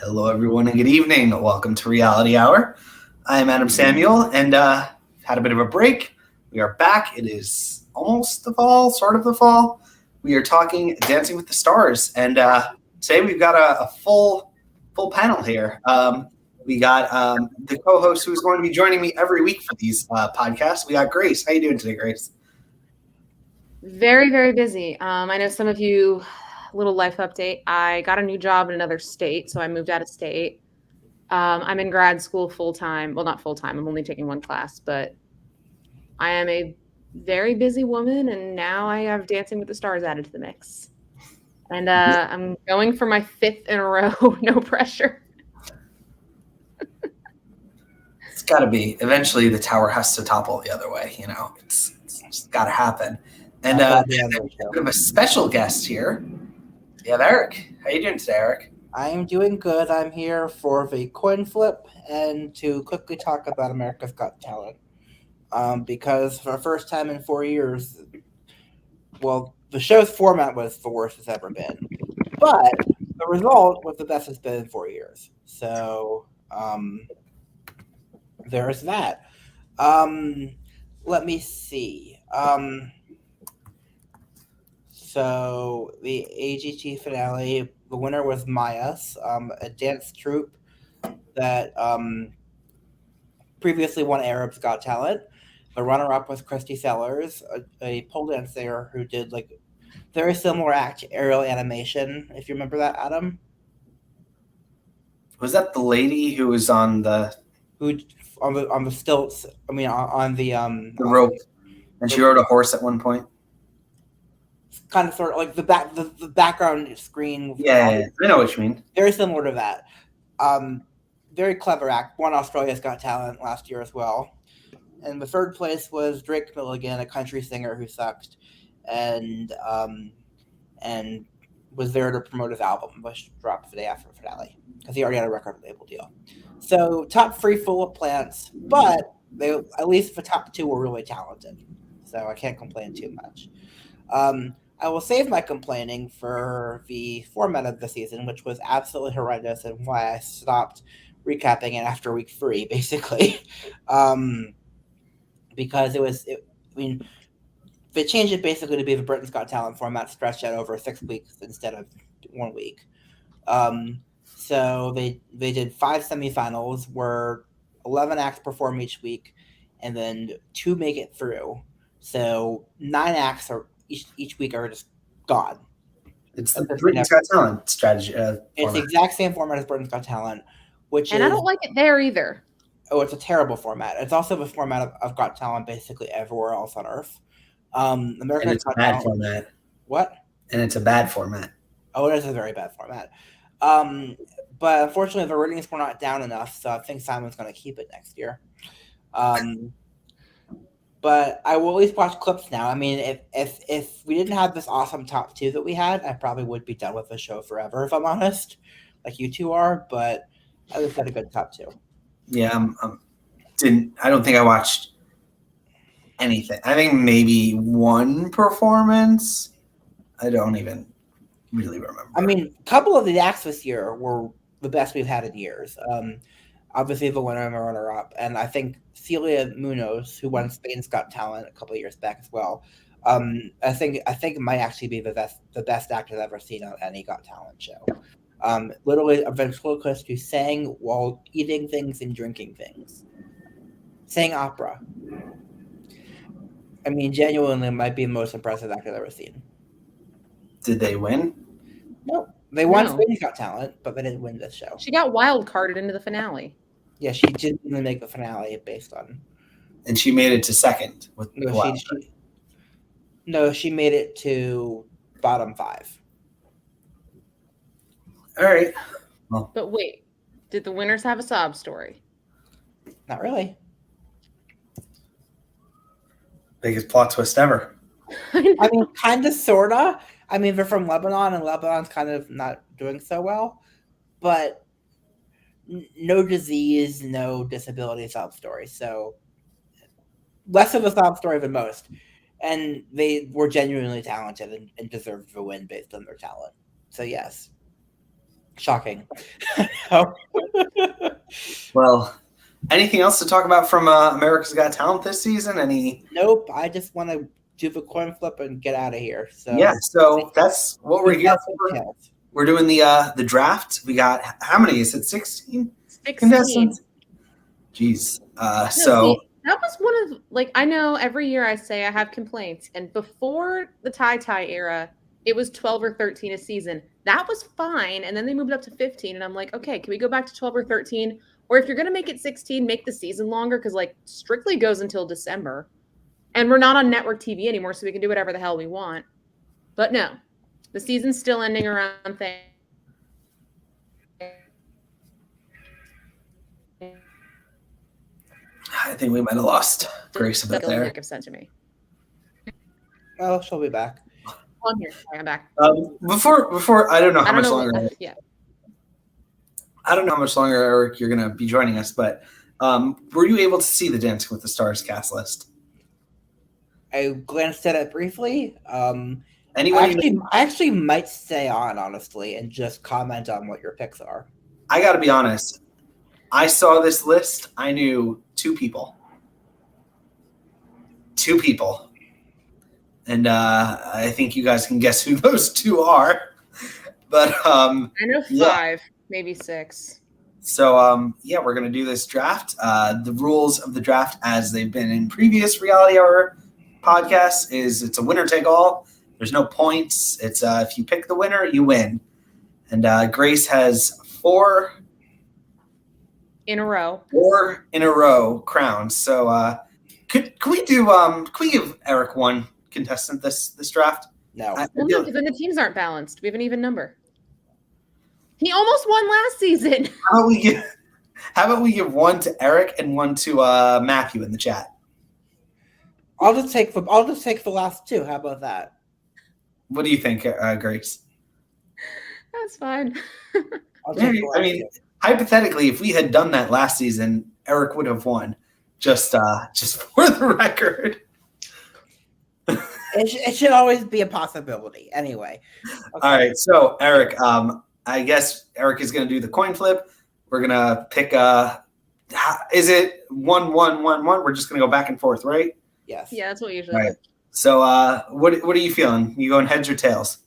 Hello, everyone, and good evening. Welcome to Reality Hour. I am Adam Samuel, and had a bit of a break. We are back. It is almost the fall, sort of the fall. We are talking Dancing with the Stars, and today we've got a full panel here. We got the co-host who's going to be joining me every week for these podcasts. We got Grace. How you doing today, Grace? Very, very busy. I know some of you, little life update. I got a new job in another state, so I moved out of state. I'm in grad school full time. Well, not full time. I'm only taking one class, but I am a very busy woman, and now I have Dancing with the Stars added to the mix. And I'm going for my 5th in a row. No pressure. It's got to be. Eventually, the tower has to topple the other way. You know, it's just got to happen. And a bit of a special guest here. We have Eric. How you doing today, Eric? I'm doing good. I'm here for the coin flip and to quickly talk about America's Got Talent. Because for the first time in 4 years, well, the show's format was the worst it's ever been. But the result was the best it's been in 4 years. So there's that. Let me see. So the AGT finale, the winner was Mayas, a dance troupe that previously won Arab's Got Talent. The runner-up was Christy Sellers, a pole dancer who did like very similar act to aerial animation. If you remember that, Adam. Was that the lady who was on the stilts? I mean, on the rope, and she rode a horse at one point. Kind of sort of like the background screen. Yeah, I know what you mean. Very similar to that. Very clever act. Won Australia's Got Talent last year as well. And the third place was Drake Milligan, a country singer who sucked, and was there to promote his album, which dropped the day after the finale because he already had a record label deal. So top 3 full of plants, but they at least the top 2 were really talented. So I can't complain too much. I will save my complaining for the format of the season, which was absolutely horrendous, and why I stopped recapping it after week 3, basically. Because they changed it basically to be the Britain's Got Talent format stretched out over 6 weeks instead of 1 week. So they did 5 semifinals where 11 acts perform each week, and then 2 make it through. So 9 acts are each week are just gone. It's the Britain's Got Talent strategy. It's the exact same format as Britain's Got Talent, I don't like it there either. Oh, it's a terrible format. It's also the format of Got Talent basically everywhere else on Earth. America's Got Talent format. What? And it's a bad format. Oh, it is a very bad format. But unfortunately, the ratings were not down enough, so I think Simon's going to keep it next year. But I will at least watch clips now. I mean, if we didn't have this awesome top 2 that we had, I probably would be done with the show forever, if I'm honest, like you two are. But I least had a good top 2. Yeah, I don't think I watched anything. I think maybe one performance. I don't even really remember. I mean, a couple of the acts this year were the best we've had in years. Obviously, the winner and the runner-up, and I think Celia Munoz, who won Spain's Got Talent a couple of years back as well. I think it might actually be the best actor I've ever seen on any Got Talent show. Literally a ventriloquist who sang while eating things and drinking things, sang opera. I mean, genuinely might be the most impressive actor I've ever seen. Did they win? No, they won Spain's Got Talent, but they didn't win this show. She got wild carded into the finale. Yeah, she didn't even make the finale based on. And she made it to second with she made it to bottom 5. All right. Well, but wait, did the winners have a sob story? Not really. Biggest plot twist ever. I mean, kind of, sort of. I mean, they're from Lebanon, and Lebanon's kind of not doing so well. But no disease, no disability sob story. So less of a sob story than most. And they were genuinely talented and deserved the win based on their talent. So yes. Shocking. Well, anything else to talk about from America's Got Talent this season? Nope. I just want to do the coin flip and get out of here. So yeah, so that's what we're here for. We're doing the draft. We got how many? Is it 16? 16. Contestants? Jeez. See, that was one of I know every year I say I have complaints, and before the tie era, it was 12 or 13 a season. That was fine, and then they moved up to 15, and I'm like, okay, can we go back to 12 or 13? Or if you're gonna make it 16, make the season longer, because Strictly goes until December, and we're not on network TV anymore, so we can do whatever the hell we want. But no, the season's still ending around things. I think we might have lost Grace a bit there. Have sent to me. Oh, she'll be back. I'm here. Sorry, I'm back. Before I don't know how much longer. Yeah. I don't know how much longer, Eric, you're going to be joining us, but were you able to see the Dancing with the Stars cast list? I glanced at it briefly. I actually might stay on, honestly, and just comment on what your picks are. I got to be honest. I saw this list. I knew two people. And I think you guys can guess who those two are. But I know 5, maybe 6. So we're gonna do this draft. The rules of the draft, as they've been in previous Reality Hour podcasts, is it's a winner take all. There's no points. It's if you pick the winner, you win. And Grace has 4 in a row. 4 in a row crowns. So can we give Eric one contestant this draft? No. No, because then the teams aren't balanced. We have an even number. He almost won last season. How about we give one to Eric and one to Matthew in the chat? I'll just take the last 2. How about that? What do you think, Grace? That's fine. Hypothetically, if we had done that last season, Eric would have won. Just for the record. It should always be a possibility. Anyway. Okay. All right. So, Eric, I guess Eric is going to do the coin flip. We're going to pick is it 1, 1, 1, 1? We're just going to go back and forth, right? Yes. Yeah, that's what we usually do. So, what are you feeling? You going heads or tails?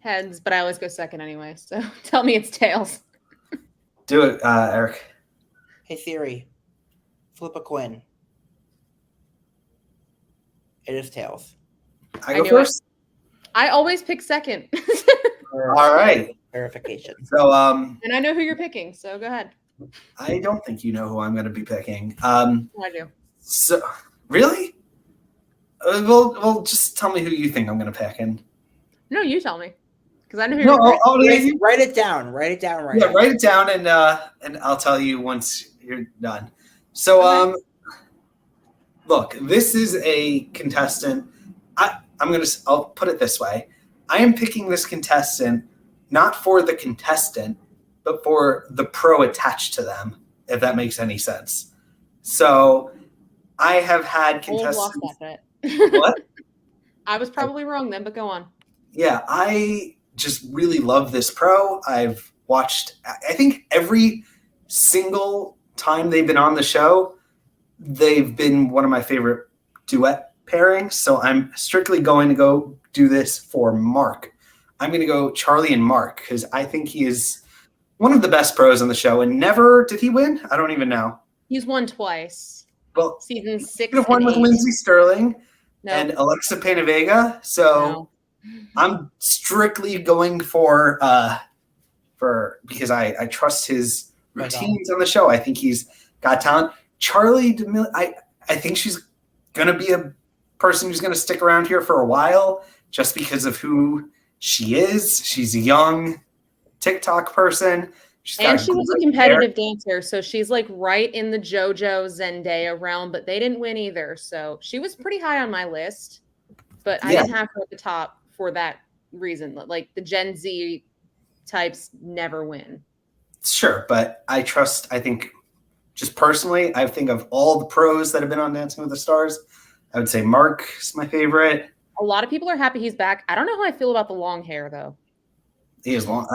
Heads, but I always go second anyway. So, tell me it's tails. Do it, Eric. Hey Siri, flip a coin. It is tails. I go first? I always pick second. All right. Verification. So and I know who you're picking, so go ahead. I don't think you know who I'm going to be picking. I do. So really? Well, just tell me who you think I'm going to pick. No, you tell me. Because I know who you're picking. Write it down. Write it down right now. Write it down and I'll tell you once you're done. So look, this is a contestant. I'll put it this way. I am picking this contestant not for the contestant, but for the pro attached to them, if that makes any sense. So I have had contestants. What? I was probably wrong then, but go on. Yeah, I just really love this pro. I've watched, I think every single time they've been on the show, they've been one of my favorite duet pairings. So I'm strictly going to go do this for Mark. I'm going to go Charlie and Mark because I think he is one of the best pros on the show. And never did he win? I don't even know. He's won twice. Well, season 6. He could have won with Lindsay Sterling and Alexa Pena-Vega. So I'm strictly going for because I trust his routines on the show. I think he's got talent. Charlie DeMille, I think she's going to be a person who's going to stick around here for a while just because of who she is. She's a young TikTok person. She was a competitive dancer, so she's like right in the JoJo Zendaya realm, but they didn't win either. So she was pretty high on my list, but I didn't have her at the top for that reason. Like the Gen Z types never win. Sure, but I think just personally, I think of all the pros that have been on Dancing with the Stars, I would say Mark is my favorite. A lot of people are happy he's back. I don't know how I feel about the long hair, though. He is long.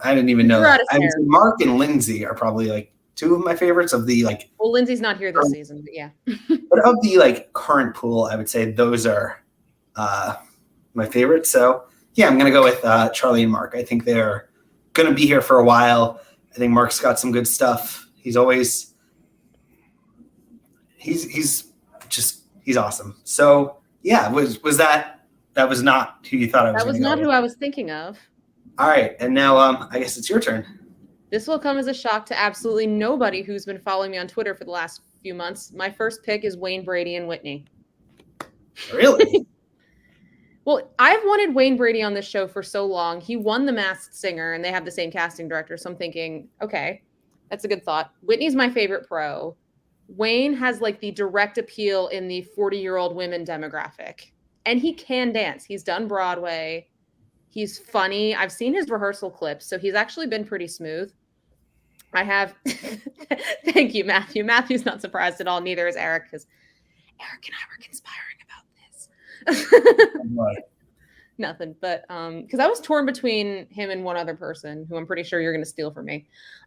I didn't even know that. I would say Mark and Lindsay are probably like two of my favorites of the like. Well, Lindsay's not here this season, but yeah. But of the like current pool, I would say those are my favorites. So yeah, I'm gonna go with Charlie and Mark. I think they're gonna be here for a while. I think Mark's got some good stuff. He's always he's awesome. So yeah, was that was not who you thought I was? That was not who I was thinking of. All right, and now I guess it's your turn. This will come as a shock to absolutely nobody who's been following me on Twitter for the last few months. My first pick is Wayne Brady and Whitney. Really? Well, I've wanted Wayne Brady on this show for so long. He won The Masked Singer, and they have the same casting director. So I'm thinking, okay, that's a good thought. Whitney's my favorite pro. Wayne has like the direct appeal in the 40-year-old women demographic. And he can dance. He's done Broadway. He's funny. I've seen his rehearsal clips, so he's actually been pretty smooth. I have. Thank you, Matthew. Matthew's not surprised at all. Neither is Eric, because Eric and I were conspiring about this. Nothing, but because I was torn between him and one other person who I'm pretty sure you're going to steal from me.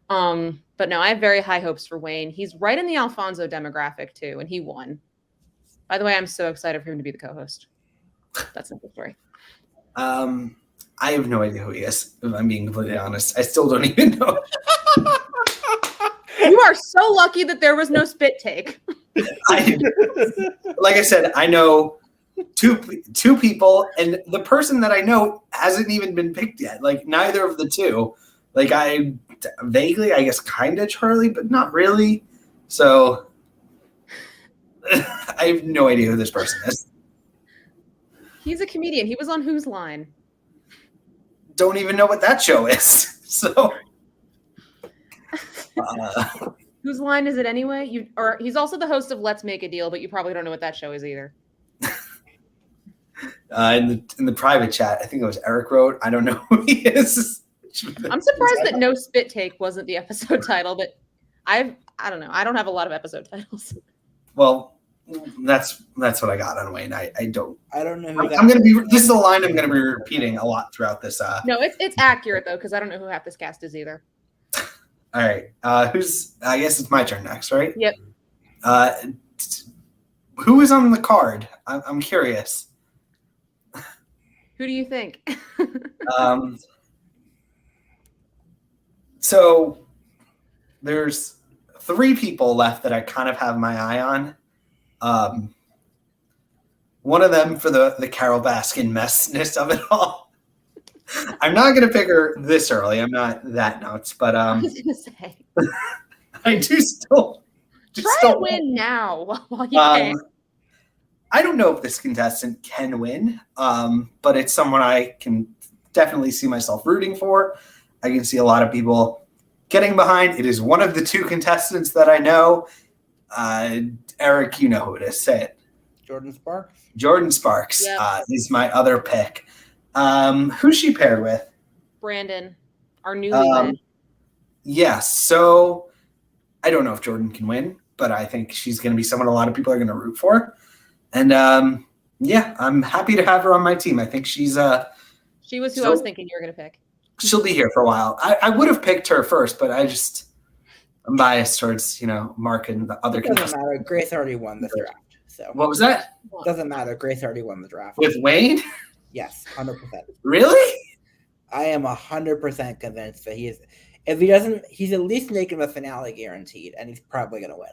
But no, I have very high hopes for Wayne. He's right in the Alfonso demographic too, and he won. By the way, I'm so excited for him to be the co-host. That's not the story. I have no idea who he is, if I'm being completely honest. I still don't even know. You are so lucky that there was no spit take. Like I said, I know two people, and the person that I know hasn't even been picked yet. Like neither of the two. Like I vaguely, I guess, kind of Charlie, but not really. So I have no idea who this person is. He's a comedian. He was on Whose Line? Don't even know what that show is. So Whose Line is it anyway? Or he's also the host of Let's Make a Deal, but you probably don't know what that show is either. In the private chat, I think it was Eric wrote. I don't know who he is. I'm surprised that No Spit Take wasn't the episode title, but I don't know. I don't have a lot of episode titles. Well, that's what I got on Wayne. I don't know who I'm gonna be. This is a line I'm gonna be repeating a lot throughout this. No, it's accurate though, because I don't know who half this cast is either. All right, who's? I guess it's my turn next, right? Yep. Who is on the card? I'm curious. Who do you think? So there's 3 people left that I kind of have my eye on. One of them for the Carol Baskin messness of it all. I'm not going to pick her this early. I'm not that nuts, but I was going to say. I do still. Try to win now while you can. I don't know if this contestant can win, but it's someone I can definitely see myself rooting for. I can see a lot of people getting behind. It is one of the 2 contestants that I know. Eric, you know who it is. Say it. Jordan Sparks. Jordan Sparks is my other pick. Who's she paired with? Brandon, our newlywed. Yes. So I don't know if Jordan can win, but I think she's going to be someone a lot of people are going to root for. And yeah, I'm happy to have her on my team. I think she's she was who I was thinking you were going to pick. She'll be here for a while. I would have picked her first, but I'm biased towards, Mark and the other contestants. Doesn't matter. Grace already won the draft. So what was that? Doesn't matter. Grace already won the draft. With Wayne? Yes, 100%. Really? I am 100% convinced that he is. If he doesn't, he's at least making the finale guaranteed, and he's probably going to win.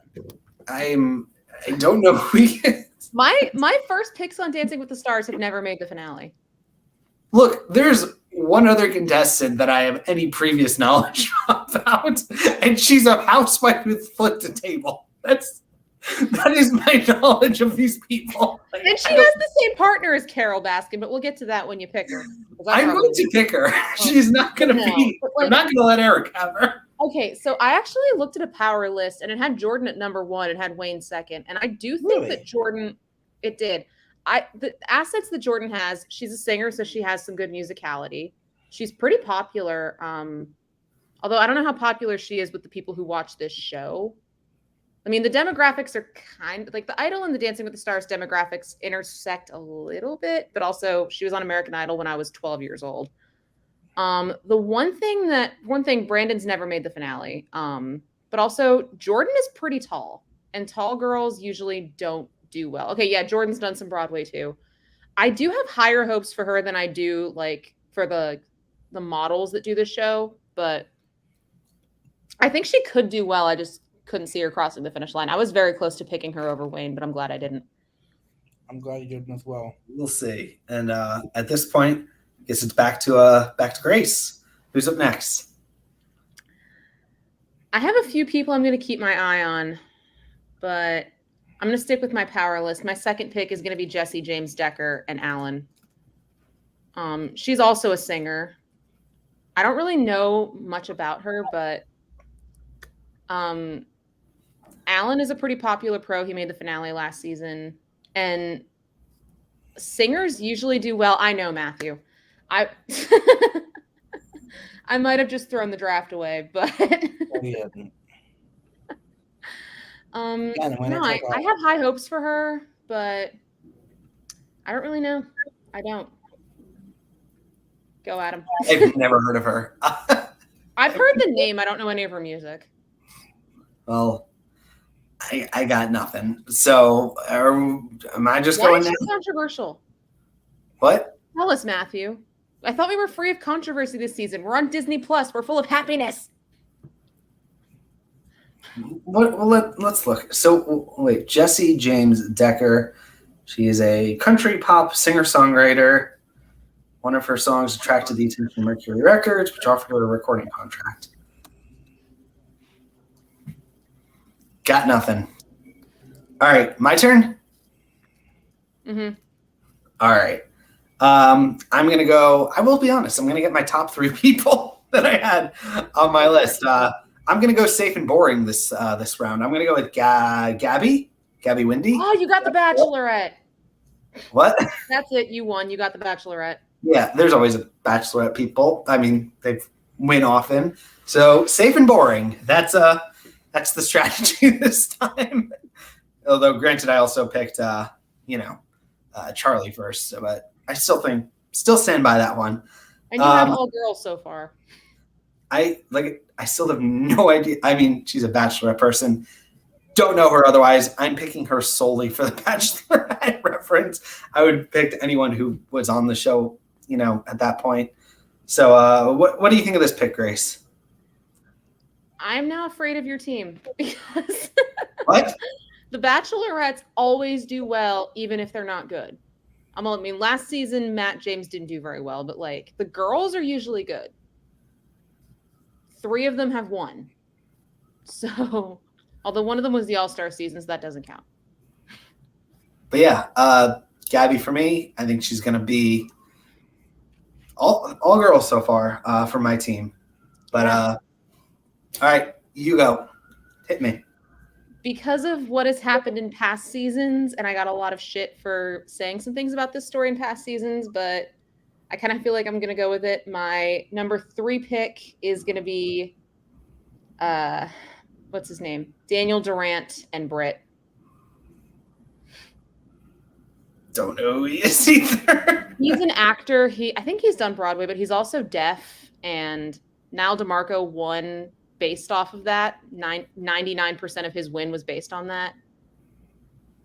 I don't know who he is. My first picks on Dancing with the Stars have never made the finale. Look, there's one other contestant that I have any previous knowledge about, and she's a housewife with foot to table. That is my knowledge of these people. And she has the same partner as Carol Baskin, but we'll get to that when you pick her. I'm going to pick her. She's not going to be. I'm not going to let Eric have her. Okay, so I actually looked at a power list, and it had Jordan at number 1 and had Wayne second. And I do think that Jordan, it did. The assets that Jordan has, she's a singer, so she has some good musicality. She's pretty popular. Although I don't know how popular she is with the people who watch this show. I mean, the demographics are kind of like the Idol and the Dancing with the Stars demographics intersect a little bit, but also she was on American Idol when I was 12 years old. The one thing Brandon's never made the finale. But also Jordan is pretty tall, and tall girls usually don't do well. Okay, yeah, Jordan's done some Broadway too. I do have higher hopes for her than I do like for the models that do the show, but I think she could do well. I just couldn't see her crossing the finish line. I was very close to picking her over Wayne, but I'm glad I didn't. I'm glad you didn't as well. We'll see. And at this point, I guess it's back to Grace. Who's up next? I have a few people I'm going to keep my eye on, but I'm going to stick with my power list. My second pick is going to be Jessie James Decker and Alan. She's also a singer. I don't really know much about her, but Alan is a pretty popular pro. He made the finale last season, and singers usually do well. I know, Matthew. I might have just thrown the draft away, but Yeah. no, I have high hopes for her, but I don't really know. I don't. Go, Adam. I've never heard of her. I've heard the name. I don't know any of her music. Well, I got nothing. So am I just going Why is now? she controversial? What? Tell us, Matthew. I thought we were free of controversy this season. We're on Disney Plus. We're full of happiness. Let's look. So wait, Jessie James Decker. She is a country pop singer-songwriter. One of her songs attracted the attention of Mercury Records, which offered her a recording contract. Got nothing. All right, my turn? Mm-hmm. All right. I'm going to go, I will be honest, I'm going to get my top three people that I had on my list. I'm going to go safe and boring this round. I'm going to go with Gabby Windy. Oh, you got the Bachelorette. What? That's it. You won. You got the Bachelorette. Yeah, there's always a Bachelorette people. I mean, they win often. So safe and boring. That's the strategy this time. Although, granted, I also picked, Charlie first. But I still stand by that one. And you have all girls so far. I still have no idea. I mean, she's a Bachelorette person. Don't know her otherwise. I'm picking her solely for the Bachelorette reference. I would pick anyone who was on the show, at that point. So what do you think of this pick, Grace? I'm now afraid of your team because What? the Bachelorettes always do well, even if they're not good. Last season, Matt James didn't do very well, but the girls are usually good. 3 of them have won. So, although one of them was the All-Star season, so that doesn't count. But yeah, Gabby for me, I think she's going to be all girls so far for my team. But all right, you go. Hit me. Because of what has happened in past seasons, and I got a lot of shit for saying some things about this story in past seasons, but I kind of feel like I'm going to go with it. My number 3 pick is going to be, what's his name? Daniel Durant and Britt. Don't know who he is either. He's an actor. I think he's done Broadway, but he's also deaf. And Niall DeMarco won based off of that. 99% of his win was based on that.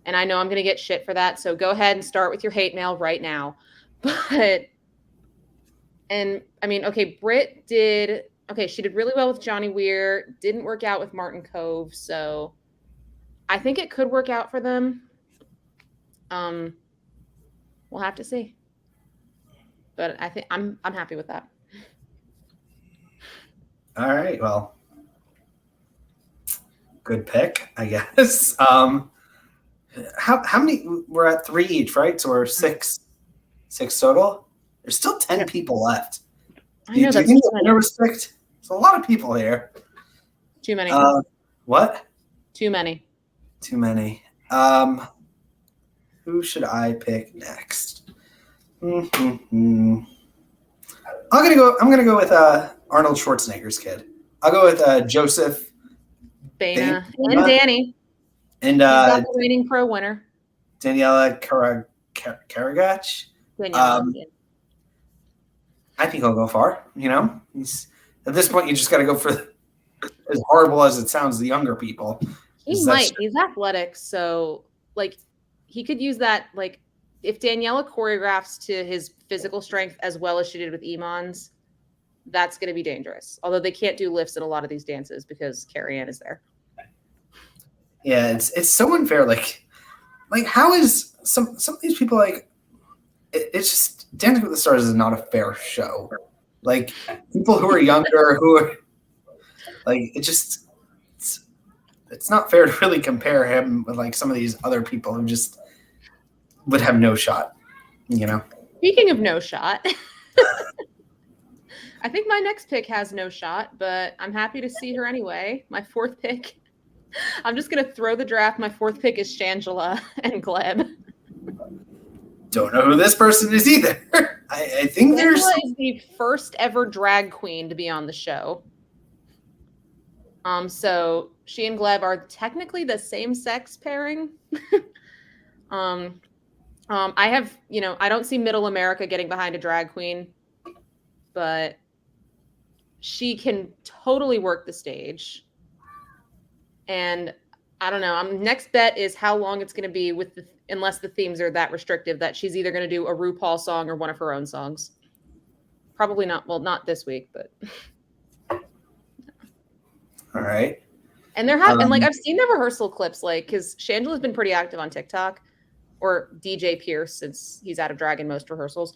And I know I'm going to get shit for that. So go ahead and start with your hate mail right now. Britt she did really well with Johnny Weir. Didn't work out with Martin Cove. So I think it could work out for them. We'll have to see. But I think I'm happy with that. All right, well, good pick, I guess. How many? We're at 3 each, right? So we're 6 total. There's still 10 people left. I know do you think the winner was picked? There's a lot of people here. Too many. What? Too many. Too many. Who should I pick next? I'm gonna go with Arnold Schwarzenegger's kid. I'll go with Joseph Baina and Danny. And he's got the reigning pro winner. Daniela Karagach. I think he'll go far. He's at this point, you just got to go for, as horrible as it sounds, the younger people. He might. He's athletic, so like he could use that. Like if Daniela choreographs to his physical strength as well as she did with Iman's, that's going to be dangerous. Although they can't do lifts in a lot of these dances because Carrie Ann is there. Yeah, it's so unfair. Like how is some of these people like? It's just Dancing with the Stars is not a fair show. Like people who are younger, who are like it's not fair to really compare him with like some of these other people who just would have no shot. Speaking of no shot, I think my next pick has no shot, but I'm happy to see her anyway. My fourth pick. I'm just going to throw the draft. My fourth pick is Shangela and Gleb. Don't know who this person is either. I think Shangela is the first ever drag queen to be on the show. So she and Gleb are technically the same sex pairing. I have, I don't see Middle America getting behind a drag queen, but she can totally work the stage. And I don't know. Next bet is how long it's going to be unless the themes are that restrictive that she's either going to do a RuPaul song or one of her own songs. Probably not. Well, not this week, but. All right. And I've seen the rehearsal clips, because Shangela's been pretty active on TikTok, or DJ Pierce, since he's out of drag in most rehearsals.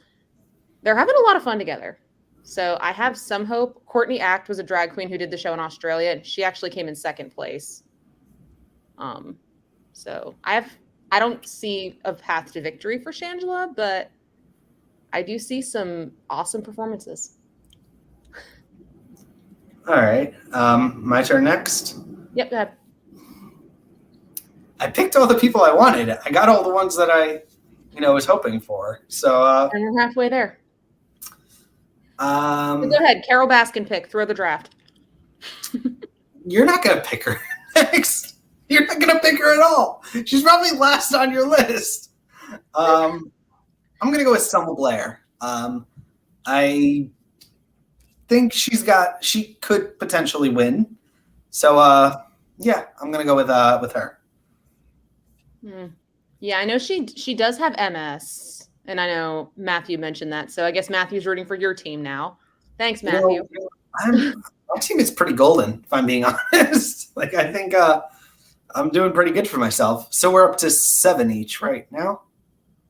They're having a lot of fun together. So I have some hope. Courtney Act was a drag queen who did the show in Australia, and she actually came in second place. So I don't see a path to victory for Shangela, but I do see some awesome performances. All right. My turn next. Yep, go ahead. I picked all the people I wanted. I got all the ones that I, was hoping for. So and we're halfway there. So go ahead, Carol Baskin pick. Throw the draft. You're not gonna pick her next. You're not gonna pick her at all. She's probably last on your list. I'm gonna go with Selma Blair. I think she could potentially win. So yeah, I'm gonna go with her. Yeah, I know she does have MS. And I know Matthew mentioned that. So I guess Matthew's rooting for your team now. Thanks, Matthew. My team is pretty golden, if I'm being honest. I think I'm doing pretty good for myself. So we're up to 7 each right now.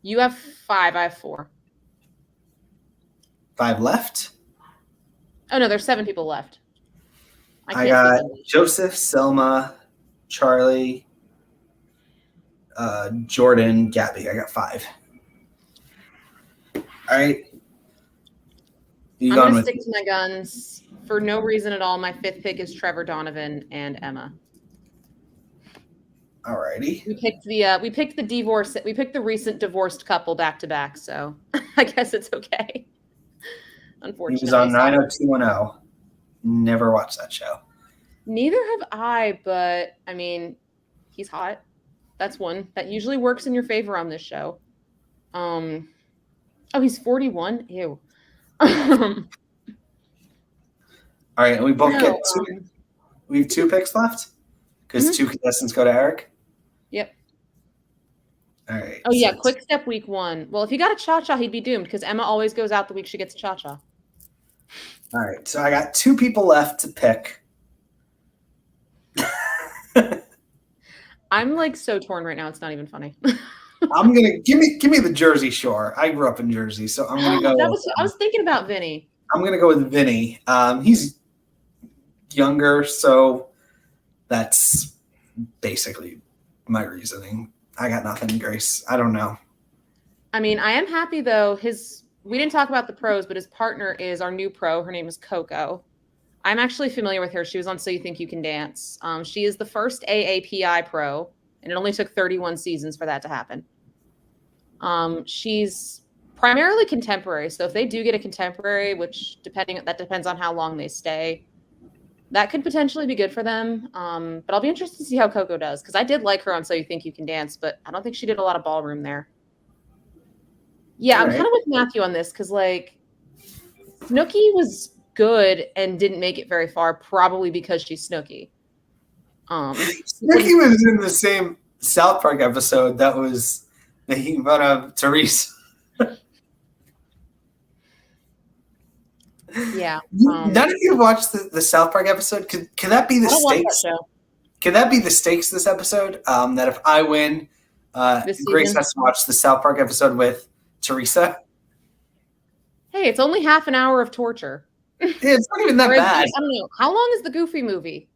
You have 5. I have 4. 5 left? Oh, no, there's 7 people left. I got Joseph, Selma, Charlie, Jordan, Gabby. I got 5. All right. I'm going to stick to my guns. For no reason at all, my 5th pick is Trevor Donovan and Emma. All righty. We picked the recent divorced couple back to back, so I guess it's okay. Unfortunately. He was on 90210. Never watched that show. Neither have I, but I mean, he's hot. That's one that usually works in your favor on this show. Oh, he's 41. Ew. All right, and we both get 2. We have 2 picks left because 2 contestants go to Eric. Yep. All right. Oh yeah, quick step week 1. Well, if he got a cha-cha, he'd be doomed because Emma always goes out the week she gets a cha-cha. All right, so I got 2 people left to pick. I'm so torn right now. It's not even funny. I'm gonna give me the Jersey Shore. I grew up in Jersey, so I'm gonna go. I was thinking about Vinny. I'm gonna go with Vinny. He's younger, so that's basically my reasoning. I got nothing, Grace. I don't know. I mean, I am happy though. We didn't talk about the pros, but his partner is our new pro. Her name is Coco. I'm actually familiar with her. She was on So You Think You Can Dance. She is the first AAPI pro, and it only took 31 seasons for that to happen. She's primarily contemporary. So if they do get a contemporary, which depends on how long they stay, that could potentially be good for them. But I'll be interested to see how Coco does, because I did like her on So You Think You Can Dance, but I don't think she did a lot of ballroom there. Yeah, I'm kind of with Matthew on this, because Snooki was good and didn't make it very far, probably because she's Snooki. Snooki was in the same South Park episode that was making fun of Teresa. Yeah. None of you watched the South Park episode. Could that be the stakes? Could that be the stakes this episode? That if I win, Grace has to watch the South Park episode with Teresa. Hey, it's only half an hour of torture. Yeah, it's not even that bad. I don't know. How long is the Goofy movie?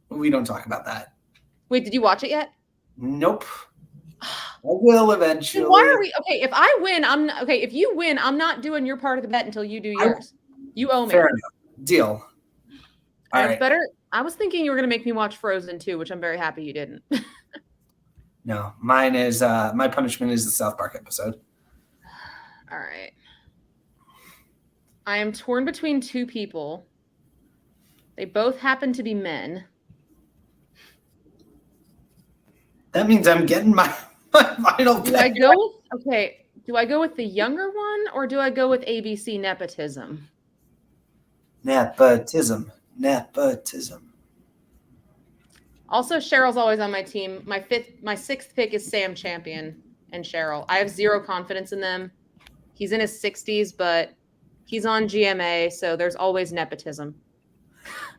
We don't talk about that. Wait, did you watch it yet? Nope. I will eventually. Then why are we okay? If I win, if you win, I'm not doing your part of the bet until you do yours. You owe me. Fair enough. Deal. All right. Better. I was thinking you were going to make me watch Frozen 2, which I'm very happy you didn't. No, mine is my punishment is the South Park episode. All right. I am torn between two people. They both happen to be men. That means I'm getting my final pick. Do I go with the younger one or do I go with ABC nepotism? Nepotism. Also, Cheryl's always on my team. My sixth pick is Sam Champion and Cheryl. I have zero confidence in them. He's in his 60s, but he's on GMA, so there's always nepotism.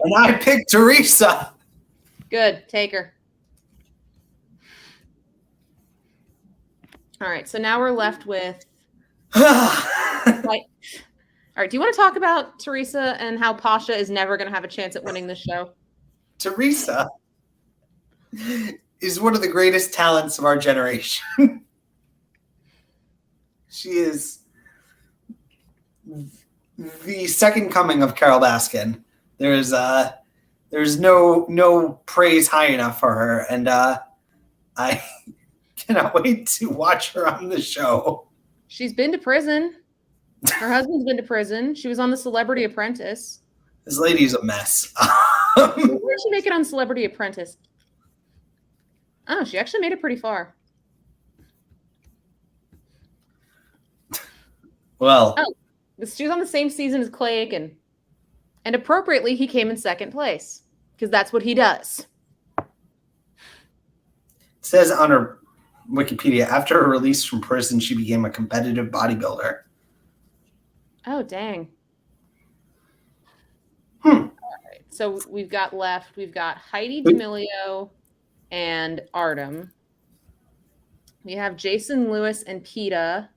And I picked Teresa. Good. Take her. All right, so now we're left with All right, do you want to talk about Teresa and how Pasha is never going to have a chance at winning this show? Teresa is one of the greatest talents of our generation. She is the second coming of Carol Baskin. There's no praise high enough for her, and I cannot wait to watch her on the show. She's been to prison. Her husband's been to prison. She was on The Celebrity Apprentice. This lady's a mess. Where did she make it on Celebrity Apprentice? Oh, she actually made it pretty far. Well. Oh, she was on the same season as Clay Aiken. And appropriately, he came in second place. Because that's what he does. It says on her Wikipedia, after her release from prison, she became a competitive bodybuilder. Oh, dang. All right. So we've got Heidi D'Amelio and Artem. We have Jason Lewis and PETA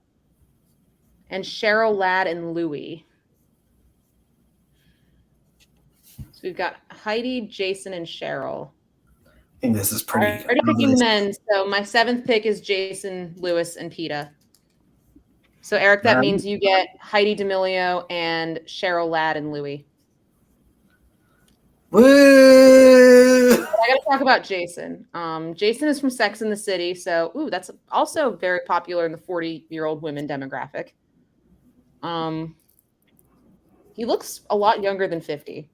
and Cheryl Ladd and Louie. So we've got Heidi, Jason, and Cheryl. I think this is pretty. I'm already picking men. So my seventh pick is Jason Lewis and PETA. So, Eric, that means you get Heidi D'Amelio and Cheryl Ladd and Louie. Woo! I got to talk about Jason. Jason is from Sex and the City. So, that's also very popular in the 40-year-old women demographic. He looks a lot younger than 50.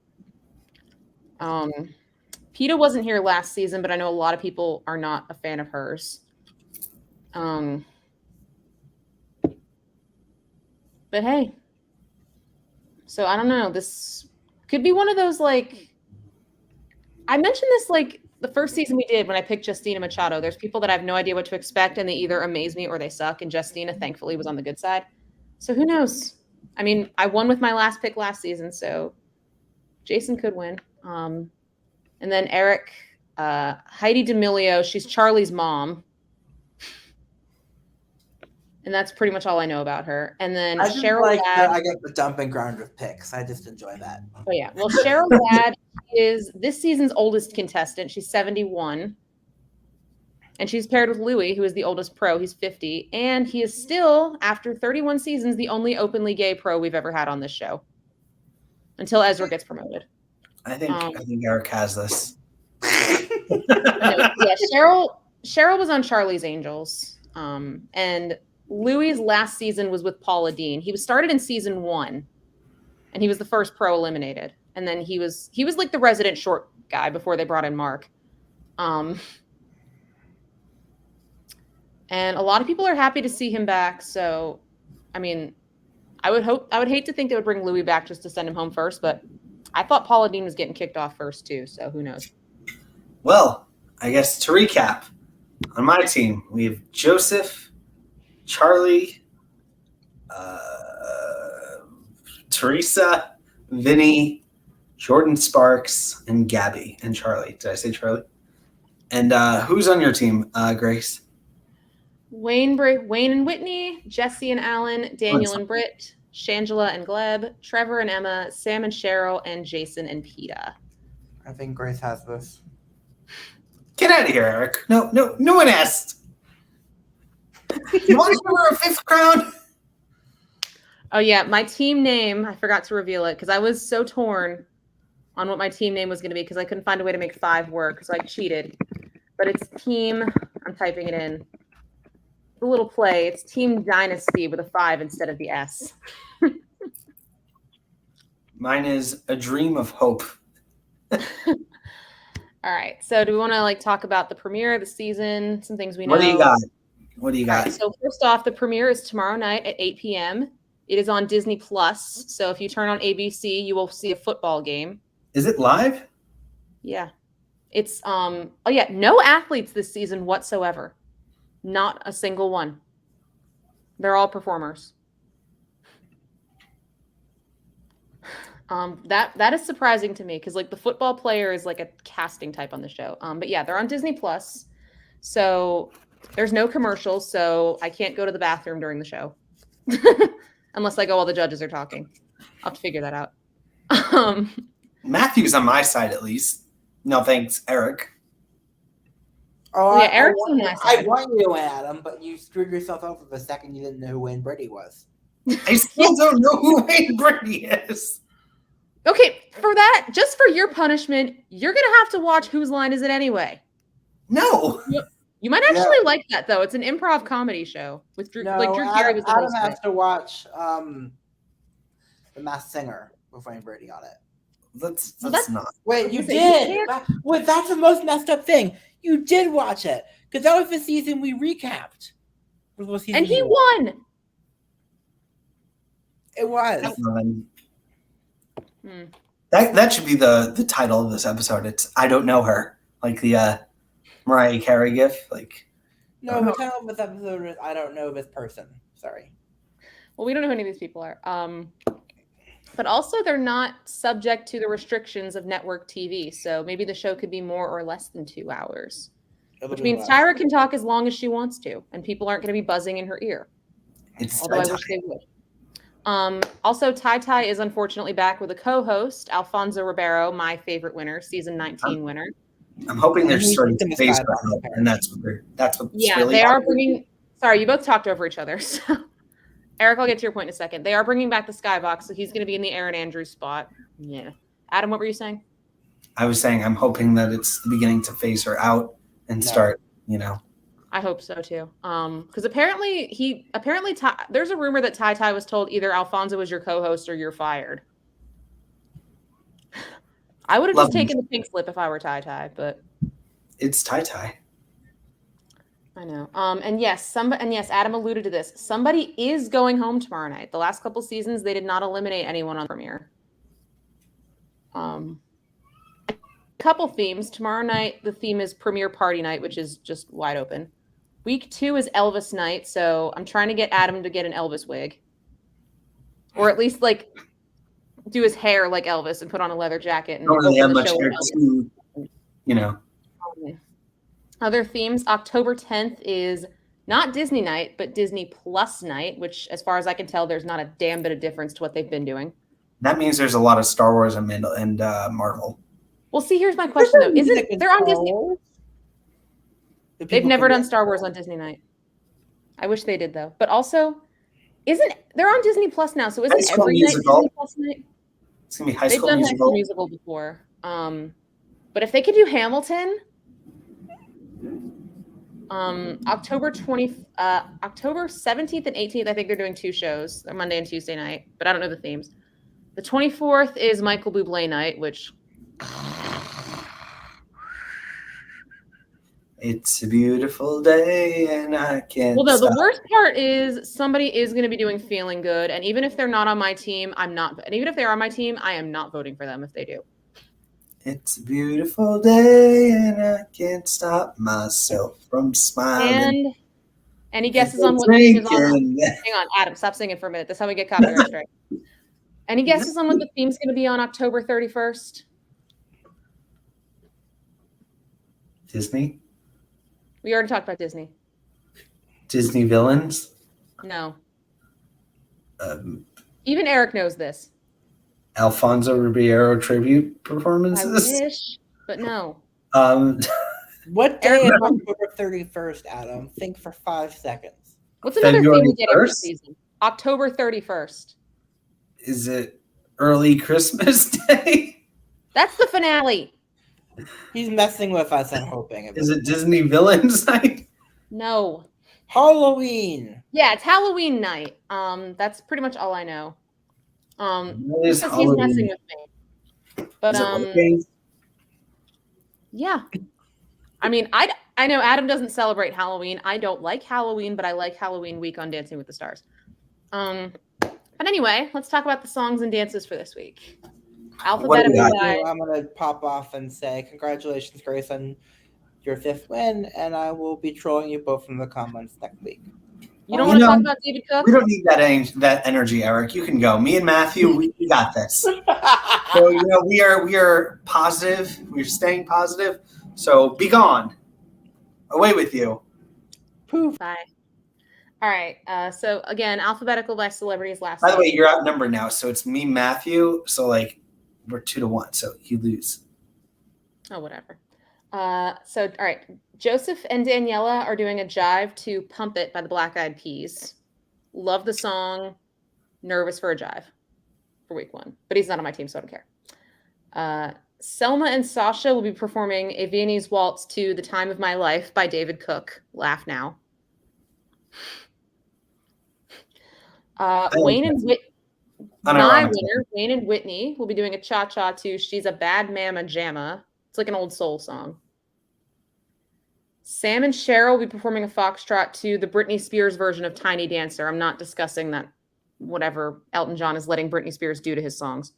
PETA wasn't here last season, but I know a lot of people are not a fan of hers. But hey, so I don't know. This could be one of those, like, I mentioned this like the first season we did when I picked Justina Machado. There's people that I have no idea what to expect, and they either amaze me or they suck. And Justina, thankfully, was on the good side. So who knows? I mean, I won with my last pick last season, so Jason could win. And then Eric, Heidi D'Amelio, she's Charlie's mom. And that's pretty much all I know about her. And then Cheryl Ladd. I get the dumping ground with picks. I just enjoy that. Oh, yeah. Well, Cheryl Ladd is this season's oldest contestant. She's 71. And she's paired with Louie, who is the oldest pro. He's 50. And he is still, after 31 seasons, the only openly gay pro we've ever had on this show. Until Ezra gets promoted. I think Eric has this. Yeah, Cheryl was on Charlie's Angels. And Louie's last season was with Paula Dean. He was started in season 1, and he was the first pro eliminated. And then he was like the resident short guy before they brought in Mark. And a lot of people are happy to see him back. So, I mean, I would hate to think they would bring Louis back just to send him home first, but I thought Paula Dean was getting kicked off first too, so who knows? Well, I guess to recap, on my team, we have Joseph, Charlie, Teresa, Vinny, Jordan Sparks, and Gabby, and Charlie. Did I say Charlie? And who's on your team, Grace? Wayne and Whitney, Jesse and Alan, Daniel and Britt, Shangela and Gleb, Trevor and Emma, Sam and Cheryl, and Jason and PETA. I think Grace has this. Get out of here, Eric. No one asked. You want to wear a fifth crown? Oh, yeah. My team name, I forgot to reveal it because I was so torn on what my team name was going to be because I couldn't find a way to make 5 work, so I cheated. But it's Team, I'm typing it in. A little play. It's Team Dynasty with a 5 instead of the S. Mine is A Dream of Hope. All right. So do we want to talk about the premiere of the season, some things we know? What do you got? Right, so first off, the premiere is tomorrow night at 8 p.m. It is on Disney Plus. So if you turn on ABC, you will see a football game. Is it live? Yeah. It's no athletes this season whatsoever. Not a single one. They're all performers. That is surprising to me because the football player is a casting type on the show. But yeah, they're on Disney Plus. So there's no commercials, so I can't go to the bathroom during the show. Unless I go while the judges are talking. I'll have to figure that out. Matthew's on my side at least. No thanks, Eric. Oh yeah, Eric's on my side. I want you to Adam, but you screwed yourself up for the second you didn't know who Wayne Brady was. I still don't know who Wayne Brady is. Okay, for that, just for your punishment, you're going to have to watch Whose Line Is It Anyway? No. You might actually like that, though. It's an improv comedy show with Drew. No, Drew Carey was the Adam host. has to watch The Masked Singer with Wayne Brady on it. Let's not. Wait, you did? Wait, that's the most messed up thing. You did watch it because that was the season we recapped. And he won. It was. That should be the title of this episode. It's I don't know her, like the Mariah Carey gif. No, the title of this episode is I don't know this person. Sorry. Well, we don't know who any of these people are. But also, they're not subject to the restrictions of network TV. So maybe the show could be more or less than 2 hours. Which means Tyra can talk as long as she wants to. And people aren't going to be buzzing in her ear. Although I wish they would. Also, Tai is unfortunately back with a co-host, Alfonso Ribeiro, my favorite winner, season 19 winner. I'm hoping they're starting to phase her out, and that's what's yeah, really they are bringing. Sorry, you both talked over each other. So. Eric, I'll get to your point in a second. They are bringing back the Skybox, so he's going to be in the Aaron Andrews spot. Yeah. Adam, what were you saying? I was saying I'm hoping that it's the beginning to phase her out and start, I hope so too. Because apparently there's a rumor that Tai was told either Alfonso was your co-host or you're fired. I would have just taken the pink slip if I were Tai, but it's Tai. I know. And yes, Adam alluded to this. Somebody is going home tomorrow night. The last couple seasons, they did not eliminate anyone on premiere. Couple themes. Tomorrow night, the theme is premiere party night, which is just wide open. Week 2 is Elvis night, so I'm trying to get Adam to get an Elvis wig. Or at least, do his hair like Elvis and put on a leather jacket. And don't really have much hair to, Other themes, October 10th is not Disney night, but Disney Plus night, which, as far as I can tell, there's not a damn bit of difference to what they've been doing. That means there's a lot of Star Wars and Marvel. Well, see, here's my question, though. They're on Disney? They've never done Star Wars on Disney night. I wish they did, though. But also, they're on Disney Plus now, so isn't every night Disney Plus night? It's going to be High School Musical. They've done High School Musical before. But if they could do Hamilton... October 17th and 18th, I think they're doing 2 shows. They're Monday and Tuesday night, but I don't know the themes. The 24th is Michael Bublé night, which It's a beautiful day and I can't Well, no, the stop. worst part is somebody is going to be doing feeling good. And even if they're not on my team, I'm not. And even if they are on my team, I am not voting for them if they do. It's a beautiful day and I can't stop myself from smiling. And any guesses on what theme is on? Drinking. Hang on, Adam, stop singing for a minute. That's how we get copyright strike. Any guesses on what the theme's going to be on October 31st? Disney? We already talked about Disney. Disney villains? No. Even Eric knows this. Alfonso Ribeiro tribute I performances? wish, but no. What day is October 31st, Adam? Think for 5 seconds. What's another February theme we get every 1st? season? October 31st. Is it early Christmas Day? That's the finale. He's messing with us, I'm hoping. Is it Disney Villains Night? No. Halloween. Yeah, it's Halloween night. That's pretty much all I know. What is Because he's Halloween? messing with me. But Is it working? yeah. I mean, I know Adam doesn't celebrate Halloween. I don't like Halloween, but I like Halloween week on Dancing with the Stars. But anyway, let's talk about the songs and dances for this week. Alphabetical wise. I'm going to pop off and say congratulations, Grace, on your 5th win, and I will be trolling you both in the comments next week. You don't want to talk about David Cook? We don't need that energy, Eric. You can go. Me and Matthew, we got this. So we are positive. We're staying positive. So be gone. Away with you. Poof. Bye. All right. So again, alphabetical by celebrities last. By the way, you're outnumbered now. So it's me, Matthew. So we're 2-1. So you lose. Oh, whatever. So all right. Joseph and Daniela are doing a jive to Pump It by the Black Eyed Peas. Love the song. Nervous for a jive for week 1. But he's not on my team, so I don't care. Selma and Sasha will be performing a Viennese waltz to The Time of My Life by David Cook. Laugh now. Wayne and Whitney will be doing a cha-cha to She's a Bad Mama Jamma. It's like an old soul song. Sam and Cheryl will be performing a foxtrot to the Britney Spears version of Tiny Dancer. I'm not discussing that whatever Elton John is letting Britney Spears do to his songs.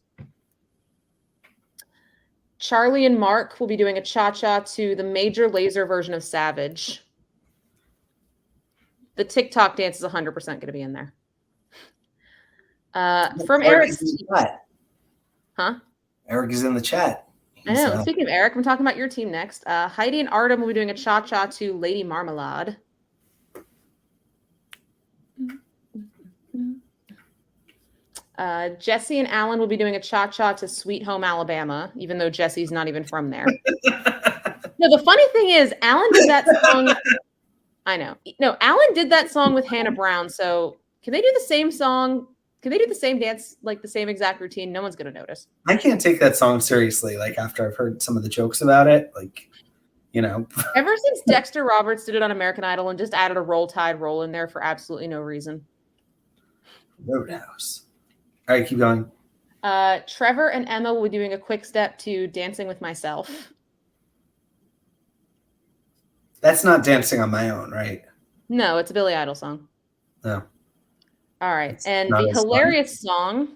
Charlie and Mark will be doing a cha-cha to the Major Lazer version of Savage. The TikTok dance is 100% going to be in there. From Eric's team. Huh? Eric is in the chat. I know. Speaking of Eric, I'm talking about your team next. Heidi and Artem will be doing a cha-cha to Lady Marmalade. Jesse and Alan will be doing a cha-cha to Sweet Home Alabama, even though Jesse's not even from there. No, the funny thing is, Alan did that song. I know. No, Alan did that song with Hannah Brown. So can they do the same song? Can they do the same dance, like the same exact routine? No one's going to notice. I can't take that song seriously. After I've heard some of the jokes about it, Ever since Dexter Roberts did it on American Idol and just added a Roll Tide roll in there for absolutely no reason. Roadhouse. All right, keep going. Trevor and Emma will be doing a quick step to Dancing with Myself. That's not Dancing on My Own, right? No, it's a Billy Idol song. No. All right. And the hilarious song,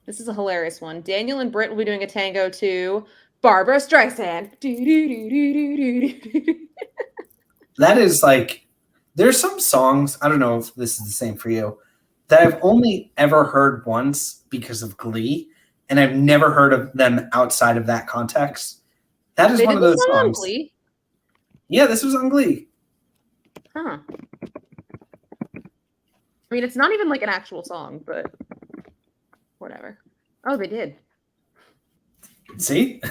this is a hilarious one. Daniel and Britt will be doing a tango to Barbara Streisand. That is there's some songs, I don't know if this is the same for you, that I've only ever heard once because of Glee, and I've never heard of them outside of that context. That is one of those songs. On Glee? Yeah, this was on Glee. Huh. I mean, it's not even like an actual song, but whatever. Oh, they did. See?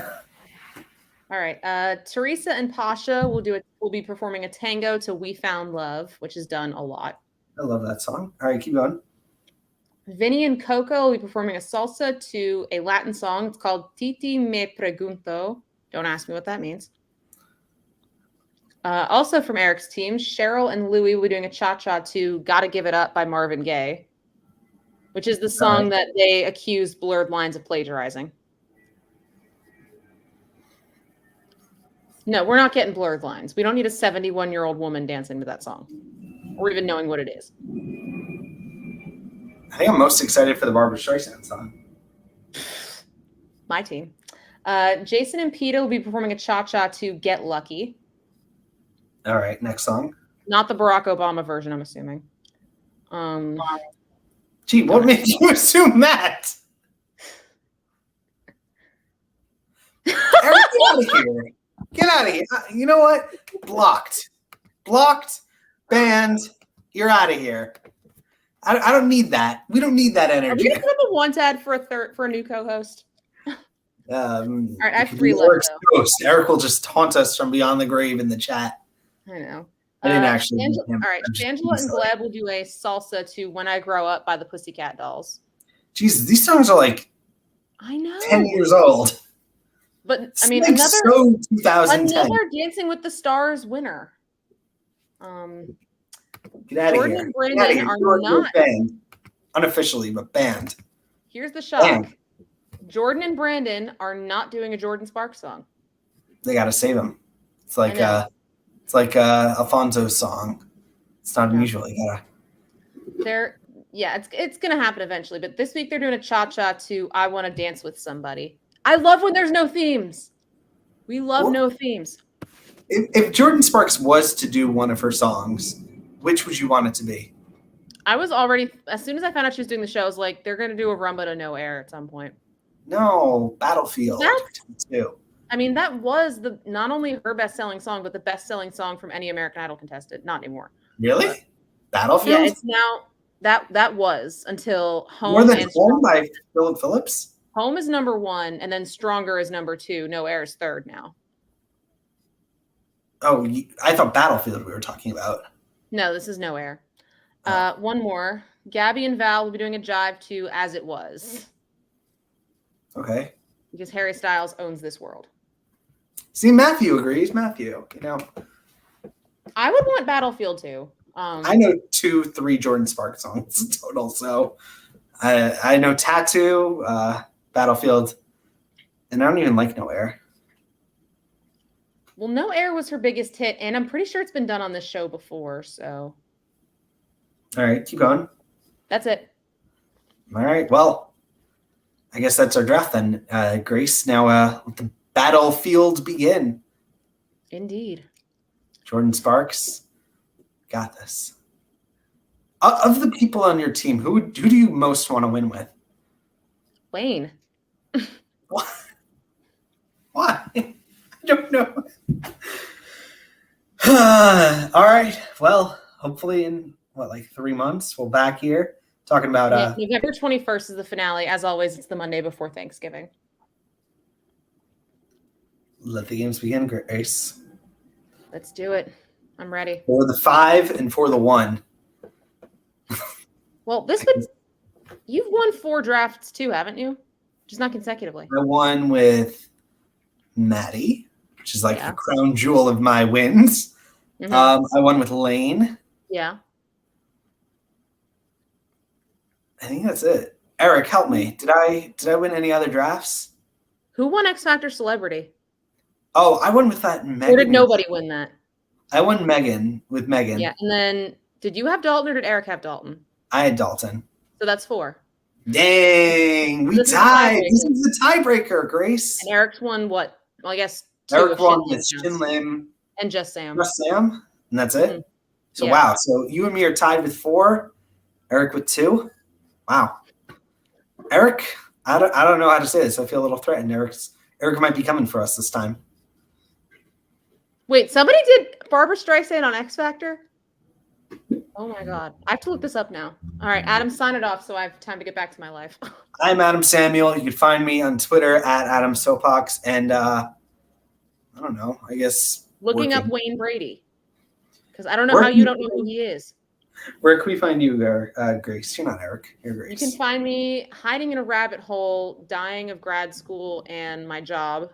All right. Teresa and Pasha will be performing a tango to We Found Love, which is done a lot. I love that song. All right, keep going. Vinny and Coco will be performing a salsa to a Latin song. It's called Titi Me Pregunto. Don't ask me what that means. Also from Eric's team, Cheryl and Louie will be doing a cha-cha to Gotta Give It Up by Marvin Gaye, which is the song that they accused Blurred Lines of plagiarizing. No, we're not getting blurred lines. We don't need a 71-year-old woman dancing to that song or even knowing what it is. I think I'm most excited for the Barbra Streisand song. My team. Jason and Peta will be performing a cha-cha to Get Lucky. All right, next song. Not the Barack Obama version, I'm assuming. Gee, what made you assume that? Eric, get out of here. Get out of here. You know what? Blocked. Banned. You're out of here. I don't need that. We don't need that Are we energy. gonna put up a want ad for a new co-host? All right, I have 3 left. Eric will just taunt us from beyond the grave in the chat. I know. I didn't actually. All right, Shangela and Gleb will do a salsa to "When I Grow Up" by the Pussycat Dolls. Jesus, these songs are like I know 10 years old. But I mean, like another 2010. another Dancing with the Stars winner. Get out Jordan of here. and Brandon are not banned. Unofficially, but banned. Here's the shock. Banned. Jordan and Brandon are not doing a Jordan Sparks song. They got to save him. It's like Alfonso's song. It's not unusual. You gotta. It's gonna happen eventually. But this week they're doing a cha-cha to "I Want to Dance with Somebody." I love when there's no themes. We love no themes. If Jordan Sparks was to do one of her songs, which would you want it to be? I was already, as soon as I found out she was doing the show, I was like, they're going to do a Rumba to No Air at some point. No, Battlefield. I mean, that was not only her best-selling song, but the best-selling song from any American Idol contestant. Not anymore. Really? Battlefield? Yeah, it's now, that was until Home. More than Home by Philip Phillips? Home is number 1, and then Stronger is number 2. No Air is 3rd now. Oh, I thought Battlefield we were talking about. No, this is No Air. One more. Gabby and Val will be doing a jive to "As It Was." Okay. Because Harry Styles owns this world. See, Matthew agrees. Matthew, I would want Battlefield too. I know 2-3 Jordan Sparks songs total. So I know Tattoo, Battlefield, and I don't even like No Air. Well, No Air was her biggest hit, and I'm pretty sure it's been done on this show before, so. All right, keep going. That's it. All right, well, I guess that's our draft then, Grace. Now let the battlefield begin. Indeed. Jordan Sparks, got this. Of the people on your team, who do you most want to win with? Wayne. What? Why? I don't know. All right. Well, hopefully in 3 months we'll back here talking about November 21st is the finale. As always, it's the Monday before Thanksgiving. Let the games begin, Grace. Let's do it. I'm ready. For the 5 and for the 1. Well, you've won 4 drafts too, haven't you? Just not consecutively. I won with Maddie, which is the crown jewel of my wins. Mm-hmm. I won with Lane. Yeah. I think that's it. Eric, help me. Did I win any other drafts? Who won X Factor Celebrity? Oh, I won with that Megan. Or did nobody win that? I won with Megan. Yeah, and then did you have Dalton or did Eric have Dalton? I had Dalton. So that's 4. Dang, we tied. This is the tiebreaker, Grace. And Eric's won what? Well, I guess 2 Eric won with Shin Lim. And Just Sam. Just Sam? And that's it? Mm-hmm. So, yeah. Wow. So, you and me are tied with 4. Eric with 2. Wow. Eric, I don't know how to say this. I feel a little threatened. Eric might be coming for us this time. Wait, somebody did Barbra Streisand on X Factor? Oh my God. I have to look this up now. All right, Adam, sign it off so I have time to get back to my life. I'm Adam Samuel. You can find me on Twitter at Adam Soapbox. And I don't know, I guess. Looking up Wayne Brady. Because I don't know how you don't know who he is. Where can we find you, Grace? You're not Eric. You're Grace. You can find me hiding in a rabbit hole, dying of grad school and my job.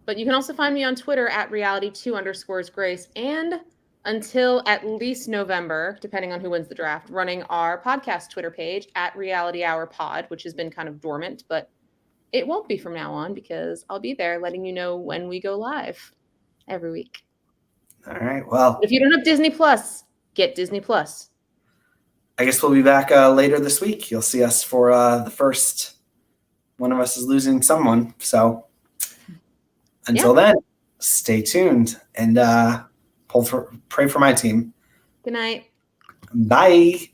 But you can also find me on Twitter at reality2_Grace. And until at least November, depending on who wins the draft, running our podcast Twitter page at Reality Hour Pod, which has been kind of dormant, but it won't be from now on because I'll be there letting you know when we go live every week. All right. Well, If you don't have Disney Plus, get Disney Plus. I guess we'll be back later this week. You'll see us for the first. One of us is losing someone. So until then, stay tuned and pray for my team. Good night. Bye.